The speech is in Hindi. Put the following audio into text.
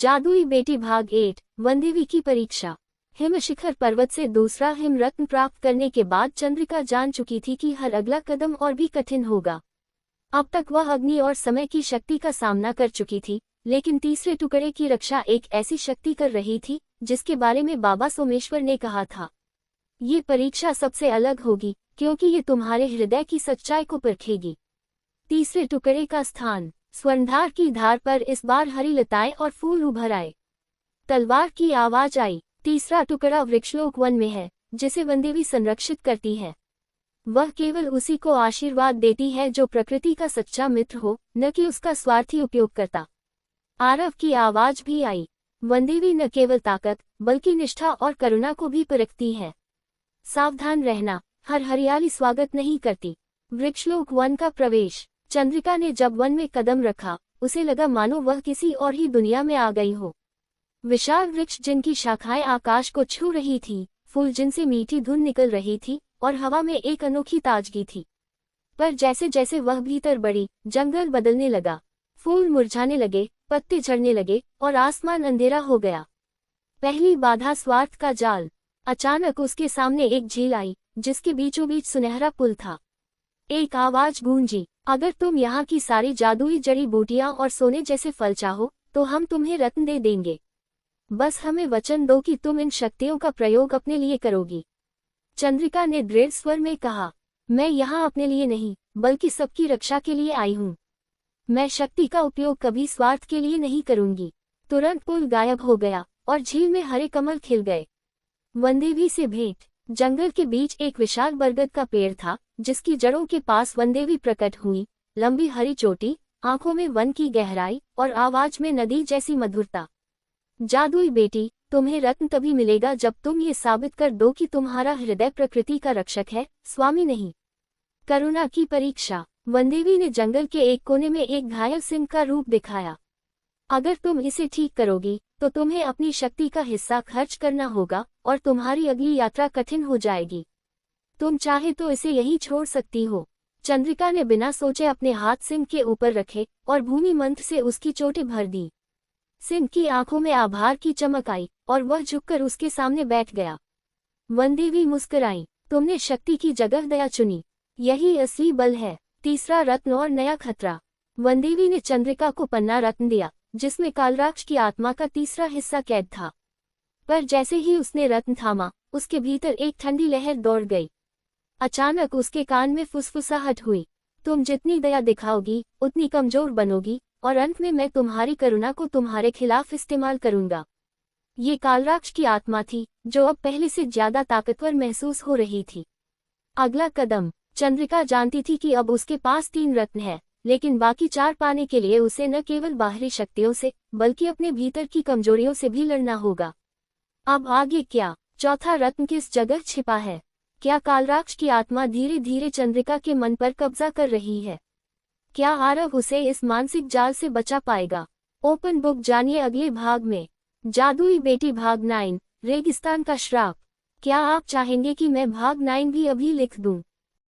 जादुई बेटी भाग 8 वनदेवी की परीक्षा। हिमशिखर पर्वत से दूसरा हिम रत्न प्राप्त करने के बाद चंद्रिका जान चुकी थी कि हर अगला कदम और भी कठिन होगा। अब तक वह अग्नि और समय की शक्ति का सामना कर चुकी थी, लेकिन तीसरे टुकड़े की रक्षा एक ऐसी शक्ति कर रही थी जिसके बारे में बाबा सोमेश्वर ने कहा था। ये परीक्षा सबसे अलग होगी क्योंकि ये तुम्हारे हृदय की सच्चाई को परखेगी। तीसरे टुकड़े का स्थान। स्वर्णधार की धार पर इस बार हरी लताएं और फूल उभर आए। तलवार की आवाज आई। तीसरा टुकड़ा वृक्षलोक वन में है, जिसे वनदेवी संरक्षित करती है। वह केवल उसी को आशीर्वाद देती है जो प्रकृति का सच्चा मित्र हो, न कि उसका स्वार्थी उपयोगकर्ता। आरव की आवाज भी आई। वनदेवी न केवल ताकत बल्कि निष्ठा और करुणा को भी परखती है। सावधान रहना, हर हरियाली स्वागत नहीं करती। वृक्षलोक वन का प्रवेश। चंद्रिका ने जब वन में कदम रखा, उसे लगा मानो वह किसी और ही दुनिया में आ गई हो। विशाल वृक्ष जिनकी शाखाएं आकाश को छू रही थी, फूल जिनसे मीठी धुन निकल रही थी और हवा में एक अनोखी ताजगी थी। पर जैसे जैसे वह भीतर बढ़ी, जंगल बदलने लगा। फूल मुरझाने लगे, पत्ते झड़ने लगे और आसमान अंधेरा हो गया। पहली बाधा स्वार्थ का जाल। अचानक उसके सामने एक झील आई, जिसके बीचों बीच सुनहरा पुल था। एक आवाज गूंजी, अगर तुम यहाँ की सारी जादुई जड़ी बूटियां और सोने जैसे फल चाहो, तो हम तुम्हें रत्न दे देंगे। बस हमें वचन दो कि तुम इन शक्तियों का प्रयोग अपने लिए करोगी। चंद्रिका ने दृढ़ स्वर में कहा, मैं यहाँ अपने लिए नहीं, बल्कि सबकी रक्षा के लिए आई हूँ। मैं शक्ति का उपयोग कभी स्वार्थ के लिए नहीं करूंगी। तुरंत पुल गायब हो गया और झील में हरे कमल खिल गए। वनदेवी से भेंट। जंगल के बीच एक विशाल बरगद का पेड़ था, जिसकी जड़ों के पास वनदेवी प्रकट हुई। लंबी हरी चोटी, आंखों में वन की गहराई और आवाज में नदी जैसी मधुरता। जादुई बेटी, तुम्हें रत्न तभी मिलेगा जब तुम ये साबित कर दो कि तुम्हारा हृदय प्रकृति का रक्षक है, स्वामी नहीं। करुणा की परीक्षा। वनदेवी ने जंगल के एक कोने में एक घायल सिंह का रूप दिखाया। अगर तुम इसे ठीक करोगी, तो तुम्हें अपनी शक्ति का हिस्सा खर्च करना होगा और तुम्हारी अगली यात्रा कठिन हो जाएगी। तुम चाहे तो इसे यहीं छोड़ सकती हो। चंद्रिका ने बिना सोचे अपने हाथ सिंह के ऊपर रखे और भूमि मंत्र से उसकी चोटी भर दी। सिंह की आंखों में आभार की चमक आई और वह झुककर उसके सामने बैठ गया। वनदेवी मुस्कुराई, तुमने शक्ति की जगह दया चुनी। यही असली बल है। तीसरा रत्न और नया खतरा। वनदेवी ने चंद्रिका को पन्ना रत्न दिया, जिसमें कालराक्ष की आत्मा का तीसरा हिस्सा कैद था। पर जैसे ही उसने रत्न थामा, उसके भीतर एक ठंडी लहर दौड़ गई। अचानक उसके कान में फुसफुसाहट हुई, तुम जितनी दया दिखाओगी उतनी कमजोर बनोगी, और अंत में मैं तुम्हारी करुणा को तुम्हारे खिलाफ इस्तेमाल करूंगा। ये कालराक्ष की आत्मा थी, जो अब पहले से ज्यादा ताकतवर महसूस हो रही थी। अगला कदम। चंद्रिका जानती थी कि अब उसके पास 3 रत्न है, लेकिन बाकी 4 पाने के लिए उसे न केवल बाहरी शक्तियों से, बल्कि अपने भीतर की कमजोरियों से भी लड़ना होगा। अब आगे क्या? चौथा रत्न किस जगह छिपा है? क्या कालराक्ष की आत्मा धीरे धीरे चंद्रिका के मन पर कब्जा कर रही है? क्या आरव उसे इस मानसिक जाल से बचा पाएगा? ओपन बुक जानिए अगले भाग में। जादुई बेटी भाग 9, रेगिस्तान का श्राप। क्या आप चाहेंगे कि मैं भाग 9 भी अभी लिख दूं?